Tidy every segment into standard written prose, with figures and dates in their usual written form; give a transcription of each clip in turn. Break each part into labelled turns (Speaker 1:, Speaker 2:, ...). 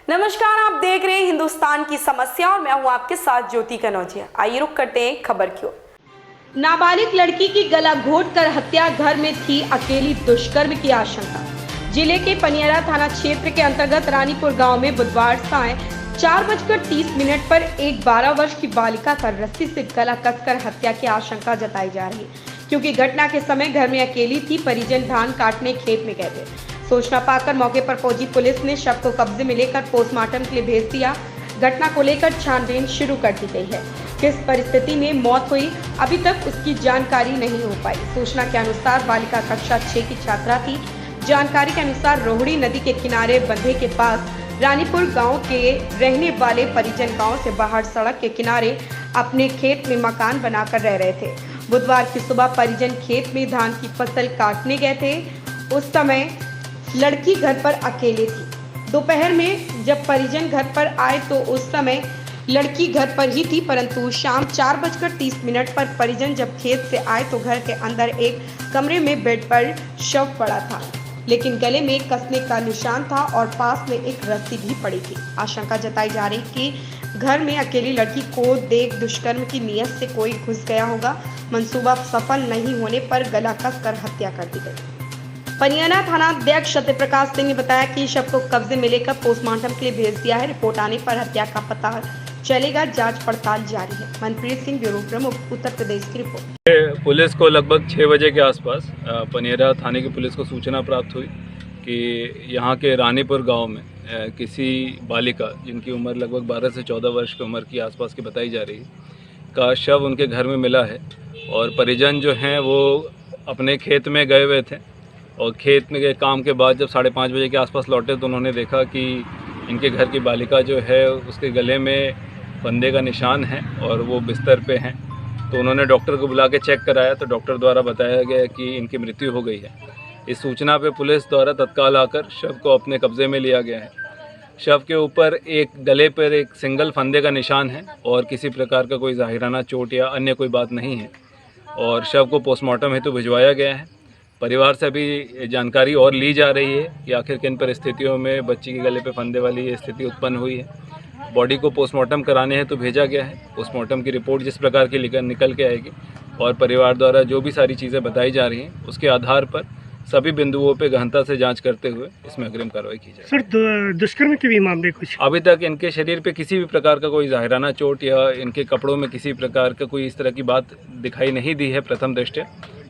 Speaker 1: नमस्कार, आप देख रहे हैं हिंदुस्तान की समस्या और मैं हूं आपके साथ ज्योति कनौजिया। आइए रुक करते हैं खबर की ओर। नाबालिग लड़की की गला घोंटकर हत्या, घर में थी अकेली, दुष्कर्म की आशंका। जिले के पनियरा थाना क्षेत्र के अंतर्गत रानीपुर गांव में बुधवार साय 4:30 पर एक 12 वर्ष की बालिका का रस्सी से गला कसकर हत्या की आशंका जताई जा रही है, क्योंकि घटना के समय घर में अकेली थी। परिजन धान काटने खेत में गए थे। सूचना पाकर मौके पर पहुंची पुलिस ने शव को कब्जे में लेकर पोस्टमार्टम के लिए भेज दिया। घटना को लेकर छानबीन शुरू कर दी गई है। किस परिस्थिति में मौत हुई, अभी तक उसकी जानकारी नहीं हो पाई। सूचना के अनुसार बालिका कक्षा 6 की छात्रा थी। जानकारी के अनुसार रोहिणी नदी के किनारे बंधे के पास रानीपुर गांव के रहने वाले परिजन गांव से बाहर सड़क के किनारे अपने खेत में मकान बनाकर रह रहे थे। बुधवार की सुबह परिजन खेत में धान की फसल काटने गए थे। उस समय लड़की घर पर अकेले थी। दोपहर में जब परिजन घर पर आए तो उस समय लड़की घर पर ही थी, परंतु शाम 4:30 पर परिजन जब खेत से आए तो घर के अंदर एक कमरे में बेड पर शव पड़ा था, लेकिन गले में कसने का निशान था और पास में एक रस्सी भी पड़ी थी। आशंका जताई जा रही कि घर में अकेली लड़की को देख दुष्कर्म की नीयत से कोई घुस गया होगा। मंसूबा सफल नहीं होने पर गला कसकर हत्या कर दी गई। पनियरा थाना अध्यक्ष सत्यप्रकाश सिंह ने बताया कि शव को कब्जे में लेकर पोस्टमार्टम के लिए भेज दिया है। रिपोर्ट आने पर हत्या का पता चलेगा। जांच पड़ताल जारी है। मनप्रीत सिंह, ब्यूरो प्रमुख, उत्तर प्रदेश की रिपोर्ट।
Speaker 2: पुलिस को लगभग 6 बजे के आसपास पनियरा थाने की पुलिस को सूचना प्राप्त हुई कि यहाँ के रानीपुर गांव में किसी बालिका, जिनकी उम्र लगभग 12 से 14 वर्ष की उम्र की आसपास की बताई जा रही है, का शव उनके घर में मिला है। और परिजन जो हैं वो अपने खेत में गए हुए थे और खेत में गए काम के बाद जब 5:30 बजे के आसपास लौटे तो उन्होंने देखा कि इनके घर की बालिका जो है उसके गले में फंदे का निशान है और वो बिस्तर पे हैं। तो उन्होंने डॉक्टर को बुला के चेक कराया तो डॉक्टर द्वारा बताया गया कि इनकी मृत्यु हो गई है। इस सूचना पे पुलिस द्वारा तत्काल आकर शव को अपने कब्जे में लिया गया है। शव के ऊपर एक गले पर एक सिंगल फंदे का निशान है और किसी प्रकार का कोई ज़ाहिराना चोट या अन्य कोई बात नहीं है और शव को पोस्टमार्टम हेतु भिजवाया गया है। परिवार से अभी जानकारी और ली जा रही है कि आखिर किन परिस्थितियों में बच्ची के गले पे फंदे वाली ये स्थिति उत्पन्न हुई है। बॉडी को पोस्टमार्टम कराने हैं तो भेजा गया है। पोस्टमार्टम की रिपोर्ट जिस प्रकार की निकल के आएगी और परिवार द्वारा जो भी सारी चीज़ें बताई जा रही हैं उसके आधार पर सभी बिंदुओं पे गहनता से जांच करते हुए इसमें अग्रिम कार्रवाई की जाए।
Speaker 3: सर, दुष्कर्म के भी मामले कुछ
Speaker 2: अभी तक इनके शरीर पे किसी भी प्रकार का कोई ज़ाहिराना चोट या इनके कपड़ों में किसी प्रकार का कोई इस तरह की बात दिखाई नहीं दी है प्रथम दृष्टया,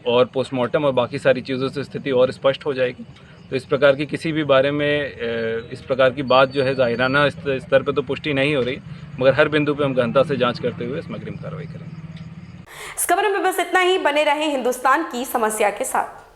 Speaker 2: और पोस्टमार्टम और बाकी सारी चीज़ों से स्थिति और स्पष्ट हो जाएगी। तो इस प्रकार की किसी भी बारे में इस प्रकार की बात जो है ज़ाहिराना स्तर पर तो पुष्टि नहीं हो रही, मगर हर बिंदु पे हम गहनता से जांच करते हुए इसमें अग्रिम कार्रवाई करेंगे।
Speaker 1: इस खबर में बस इतना ही। बने रहें हिंदुस्तान की समस्या के साथ।